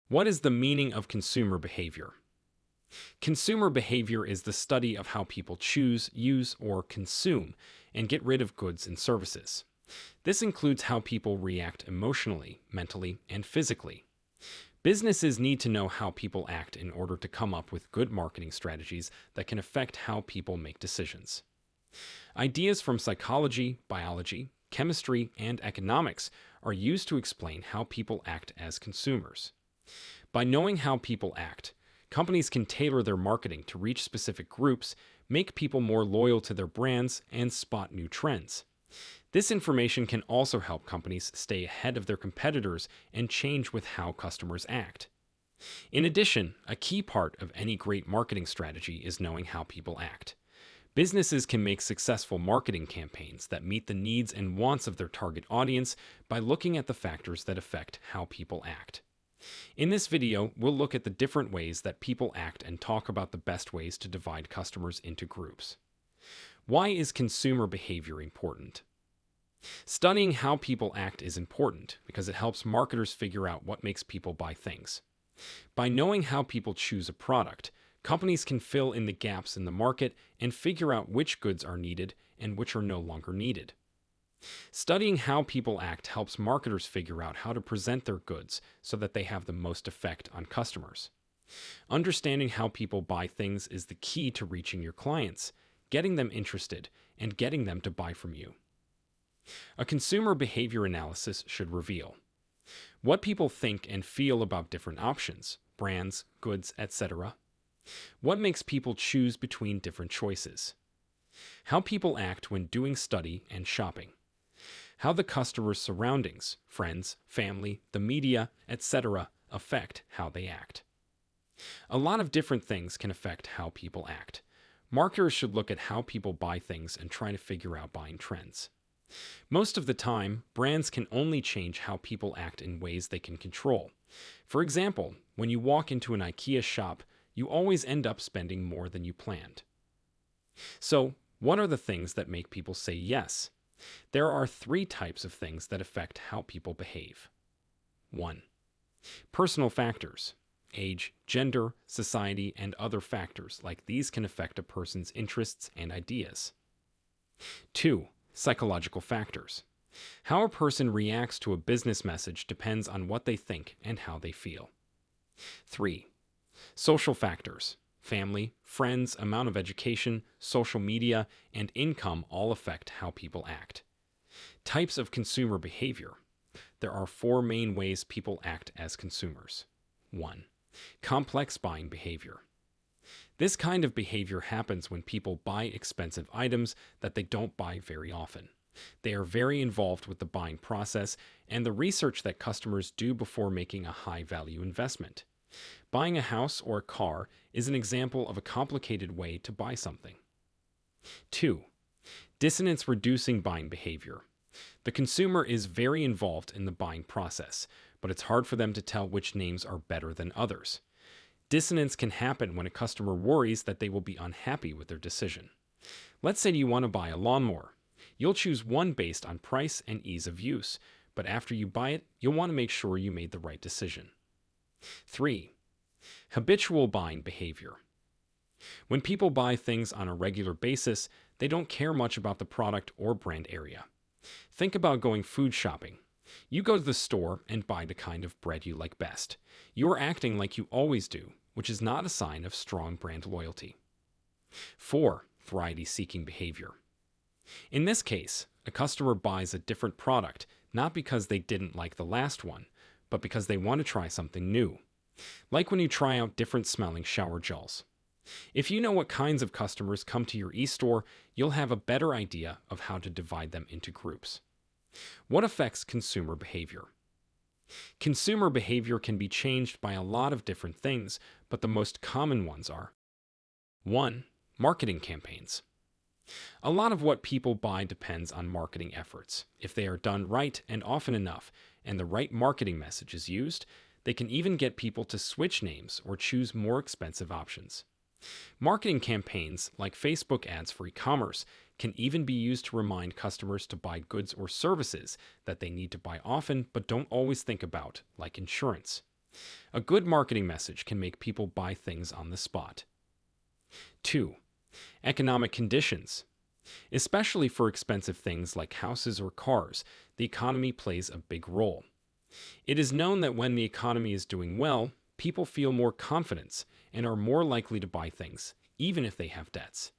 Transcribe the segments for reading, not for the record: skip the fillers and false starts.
What is the meaning of consumer behavior? Consumer behavior is the study of how people choose, use, or consume and get rid of goods and services. This includes how people react emotionally, mentally, and physically. Businesses need to know how people act in order to come up with good marketing strategies that can affect how people make decisions. Ideas from psychology, biology, chemistry, and economics are used to explain how people act as consumers. By knowing how people act, companies can tailor their marketing to reach specific groups, make people more loyal to their brands, and spot new trends. This information can also help companies stay ahead of their competitors and change with how customers act. In addition, a key part of any great marketing strategy is knowing how people act. Businesses can make successful marketing campaigns that meet the needs and wants of their target audience by looking at the factors that affect how people act. In this video, we'll look at the different ways that people act and talk about the best ways to divide customers into groups. Why is consumer behavior important? Studying how people act is important because it helps marketers figure out what makes people buy things. By knowing how people choose a product, companies can fill in the gaps in the market and figure out which goods are needed and which are no longer needed. Studying how people act helps marketers figure out how to present their goods so that they have the most effect on customers. Understanding how people buy things is the key to reaching your clients, getting them interested, and getting them to buy from you. A consumer behavior analysis should reveal what people think and feel about different options, brands, goods, etc. What makes people choose between different choices? How people act when doing study and shopping. How the customer's surroundings, friends, family, the media, etc. affect how they act. A lot of different things can affect how people act. Marketers should look at how people buy things and try to figure out buying trends. Most of the time, brands can only change how people act in ways they can control. For example, when you walk into an IKEA shop, you always end up spending more than you planned. So, what are the things that make people say yes? There are 3 types of things that affect how people behave. 1. Personal factors. Age, gender, society, and other factors like these can affect a person's interests and ideas. 2. Psychological factors. How a person reacts to a business message depends on what they think and how they feel. 3. Social factors. Family, friends, amount of education, social media, and income all affect how people act. Types of consumer behavior. There are 4 main ways people act as consumers. 1. Complex buying behavior. This kind of behavior happens when people buy expensive items that they don't buy very often. They are very involved with the buying process and the research that customers do before making a high-value investment. Buying a house or a car is an example of a complicated way to buy something. 2. Dissonance-reducing buying behavior. The consumer is very involved in the buying process, but it's hard for them to tell which names are better than others. Dissonance can happen when a customer worries that they will be unhappy with their decision. Let's say you want to buy a lawnmower. You'll choose one based on price and ease of use, but after you buy it, you'll want to make sure you made the right decision. 3. Habitual buying behavior. When people buy things on a regular basis, they don't care much about the product or brand area. Think about going food shopping. You go to the store and buy the kind of bread you like best. You are acting like you always do, which is not a sign of strong brand loyalty. 4. Variety-seeking behavior. In this case, a customer buys a different product not because they didn't like the last one, but because they want to try something new. Like when you try out different smelling shower gels. If you know what kinds of customers come to your e-store, you'll have a better idea of how to divide them into groups. What affects consumer behavior? Consumer behavior can be changed by a lot of different things, but the most common ones are 1. Marketing campaigns. A lot of what people buy depends on marketing efforts. If they are done right and often enough, and the right marketing message is used, they can even get people to switch names or choose more expensive options. Marketing campaigns, like Facebook ads for e-commerce, can even be used to remind customers to buy goods or services that they need to buy often but don't always think about, like insurance. A good marketing message can make people buy things on the spot. 2. Economic conditions. Especially for expensive things like houses or cars, the economy plays a big role. It is known that when the economy is doing well, people feel more confidence and are more likely to buy things, even if they have debts.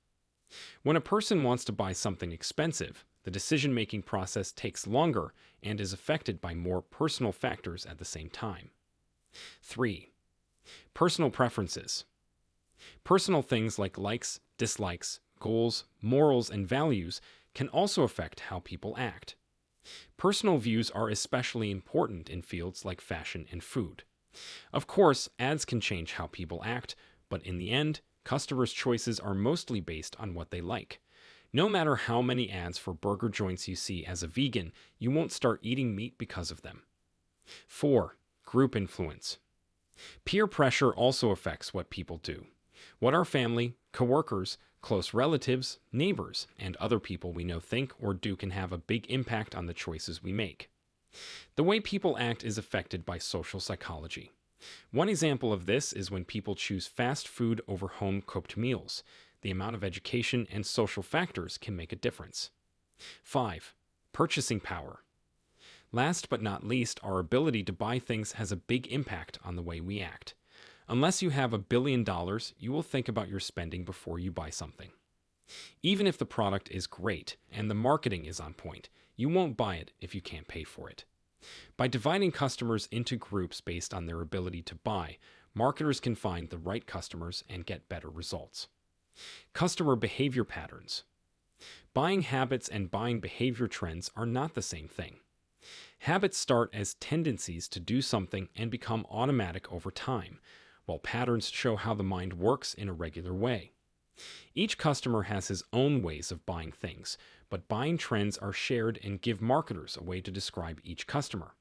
When a person wants to buy something expensive, the decision-making process takes longer and is affected by more personal factors at the same time. 3. Personal preferences. Personal things like likes, dislikes, goals, morals, and values can also affect how people act. Personal views are especially important in fields like fashion and food. Of course, ads can change how people act, but in the end, customers' choices are mostly based on what they like. No matter how many ads for burger joints you see as a vegan, you won't start eating meat because of them. 4. Group influence. Peer pressure also affects what people do. What our family, coworkers, close relatives, neighbors, and other people we know think or do can have a big impact on the choices we make. The way people act is affected by social psychology. One example of this is when people choose fast food over home-cooked meals. The amount of education and social factors can make a difference. 5. Purchasing power. Last but not least, our ability to buy things has a big impact on the way we act. Unless you have $1 billion, you will think about your spending before you buy something. Even if the product is great and the marketing is on point, you won't buy it if you can't pay for it. By dividing customers into groups based on their ability to buy, marketers can find the right customers and get better results. Customer behavior patterns. Buying habits and buying behavior trends are not the same thing. Habits start as tendencies to do something and become automatic over time, while patterns show how the mind works in a regular way. Each customer has his own ways of buying things, but buying trends are shared and give marketers a way to describe each customer.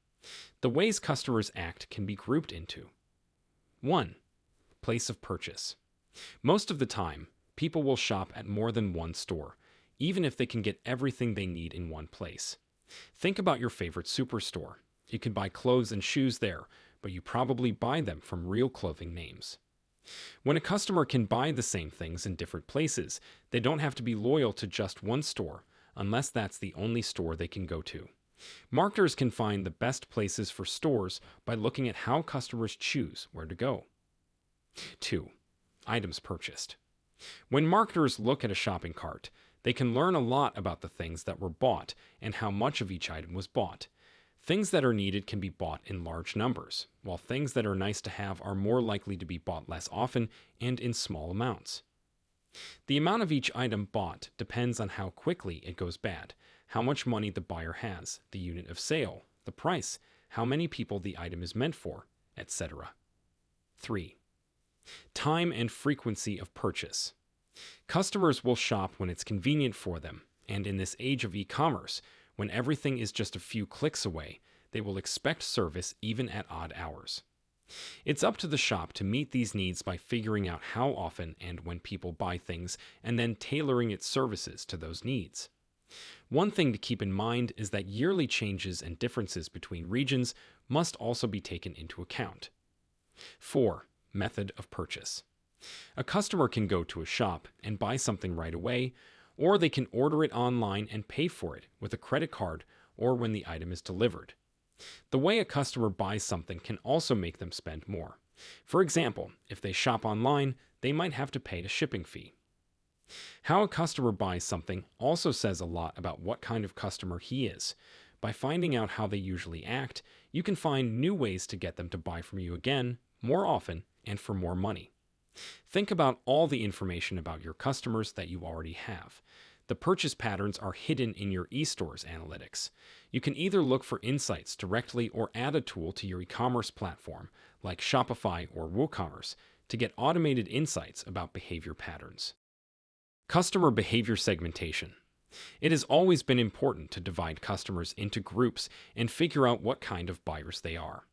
The ways customers act can be grouped into 1. Place of purchase. Most of the time, people will shop at more than one store, even if they can get everything they need in one place. Think about your favorite superstore. You can buy clothes and shoes there, but you probably buy them from real clothing names. When a customer can buy the same things in different places, they don't have to be loyal to just one store, unless that's the only store they can go to. Marketers can find the best places for stores by looking at how customers choose where to go. 2. Items purchased. When marketers look at a shopping cart, they can learn a lot about the things that were bought and how much of each item was bought. Things that are needed can be bought in large numbers, while things that are nice to have are more likely to be bought less often and in small amounts. The amount of each item bought depends on how quickly it goes bad, how much money the buyer has, the unit of sale, the price, how many people the item is meant for, etc. 3. Time and frequency of purchase. Customers will shop when it's convenient for them, and in this age of e-commerce, when everything is just a few clicks away, they will expect service even at odd hours. It's up to the shop to meet these needs by figuring out how often and when people buy things and then tailoring its services to those needs. One thing to keep in mind is that yearly changes and differences between regions must also be taken into account. 4. Method of purchase. A customer can go to a shop and buy something right away, or they can order it online and pay for it with a credit card or when the item is delivered. The way a customer buys something can also make them spend more. For example, if they shop online, they might have to pay a shipping fee. How a customer buys something also says a lot about what kind of customer he is. By finding out how they usually act, you can find new ways to get them to buy from you again, more often, and for more money. Think about all the information about your customers that you already have. The purchase patterns are hidden in your eStore's analytics. You can either look for insights directly or add a tool to your e-commerce platform, like Shopify or WooCommerce, to get automated insights about behavior patterns. Customer behavior segmentation. It has always been important to divide customers into groups and figure out what kind of buyers they are.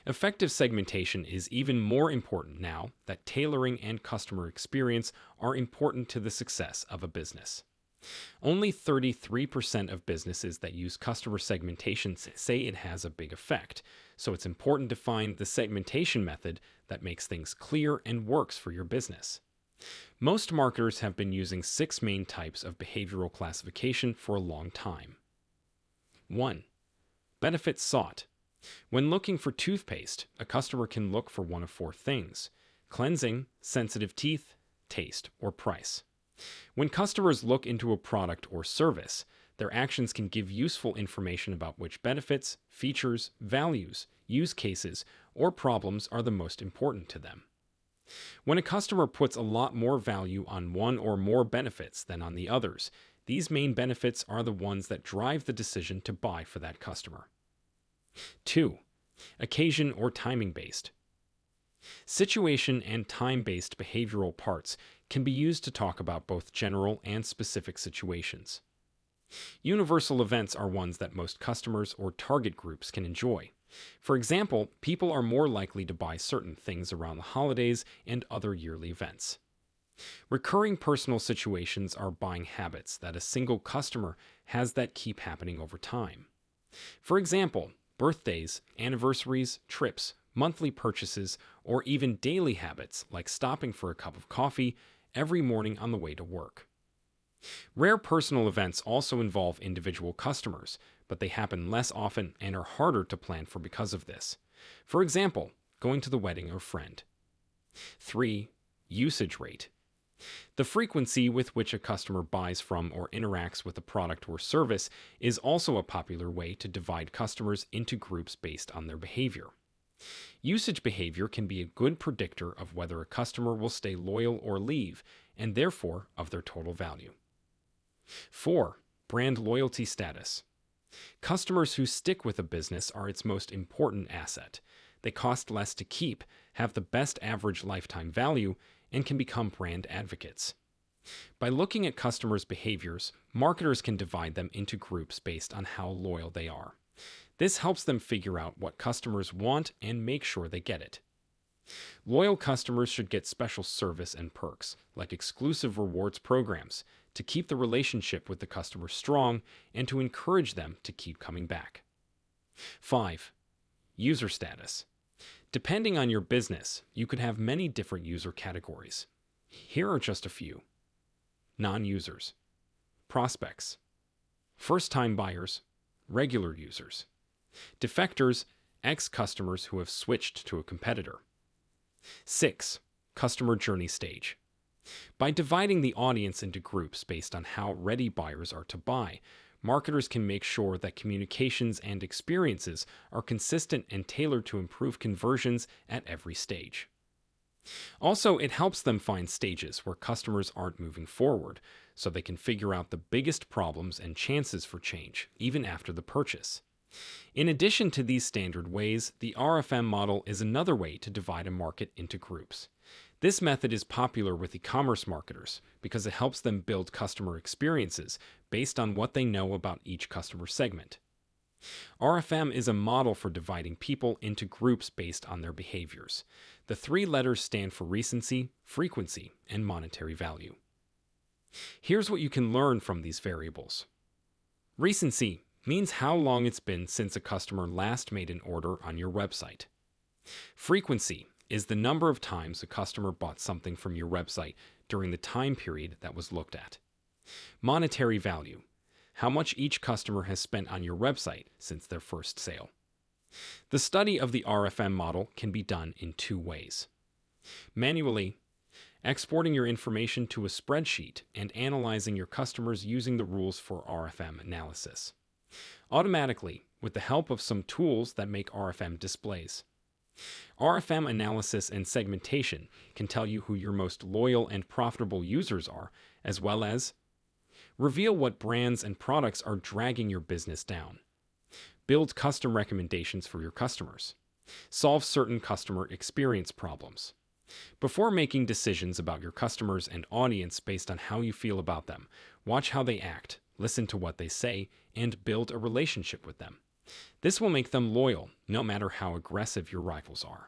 Effective segmentation is even more important now that tailoring and customer experience are important to the success of a business. Only 33% of businesses that use customer segmentation say it has a big effect, so it's important to find the segmentation method that makes things clear and works for your business. Most marketers have been using 6 main types of behavioral classification for a long time. 1. Benefits sought. When looking for toothpaste, a customer can look for one of 4 things: cleansing, sensitive teeth, taste, or price. When customers look into a product or service, their actions can give useful information about which benefits, features, values, use cases, or problems are the most important to them. When a customer puts a lot more value on one or more benefits than on the others, these main benefits are the ones that drive the decision to buy for that customer. 2. Occasion or timing based. Situation and time-based behavioral parts can be used to talk about both general and specific situations. Universal events are ones that most customers or target groups can enjoy. For example, people are more likely to buy certain things around the holidays and other yearly events. Recurring personal situations are buying habits that a single customer has that keep happening over time. For example, birthdays, anniversaries, trips, monthly purchases, or even daily habits like stopping for a cup of coffee every morning on the way to work. Rare personal events also involve individual customers, but they happen less often and are harder to plan for because of this. For example, going to the wedding of a friend. 3. Usage rate. The frequency with which a customer buys from or interacts with a product or service is also a popular way to divide customers into groups based on their behavior. Usage behavior can be a good predictor of whether a customer will stay loyal or leave, and therefore of their total value. 4. Brand loyalty status. Customers who stick with a business are its most important asset. They cost less to keep, have the best average lifetime value, and can become brand advocates. By looking at customers' behaviors, marketers can divide them into groups based on how loyal they are. This helps them figure out what customers want and make sure they get it. Loyal customers should get special service and perks, like exclusive rewards programs, to keep the relationship with the customer strong and to encourage them to keep coming back. 5. User status. Depending on your business, you could have many different user categories. Here are just a few. Non-users, prospects, first-time buyers, regular users, defectors, ex-customers who have switched to a competitor. 6. Customer journey stage. By dividing the audience into groups based on how ready buyers are to buy, marketers can make sure that communications and experiences are consistent and tailored to improve conversions at every stage. Also, it helps them find stages where customers aren't moving forward, so they can figure out the biggest problems and chances for change, even after the purchase. In addition to these standard ways, the RFM model is another way to divide a market into groups. This method is popular with e-commerce marketers because it helps them build customer experiences based on what they know about each customer segment. RFM is a model for dividing people into groups based on their behaviors. The 3 letters stand for recency, frequency, and monetary value. Here's what you can learn from these variables. Recency means how long it's been since a customer last made an order on your website. Frequency is the number of times a customer bought something from your website during the time period that was looked at. Monetary value, how much each customer has spent on your website since their first sale. The study of the RFM model can be done in 2 ways. Manually, exporting your information to a spreadsheet and analyzing your customers using the rules for RFM analysis. Automatically, with the help of some tools that make RFM displays. RFM analysis and segmentation can tell you who your most loyal and profitable users are, as well as reveal what brands and products are dragging your business down. Build custom recommendations for your customers. Solve certain customer experience problems. Before making decisions about your customers and audience based on how you feel about them, watch how they act, listen to what they say, and build a relationship with them. This will make them loyal, no matter how aggressive your rivals are.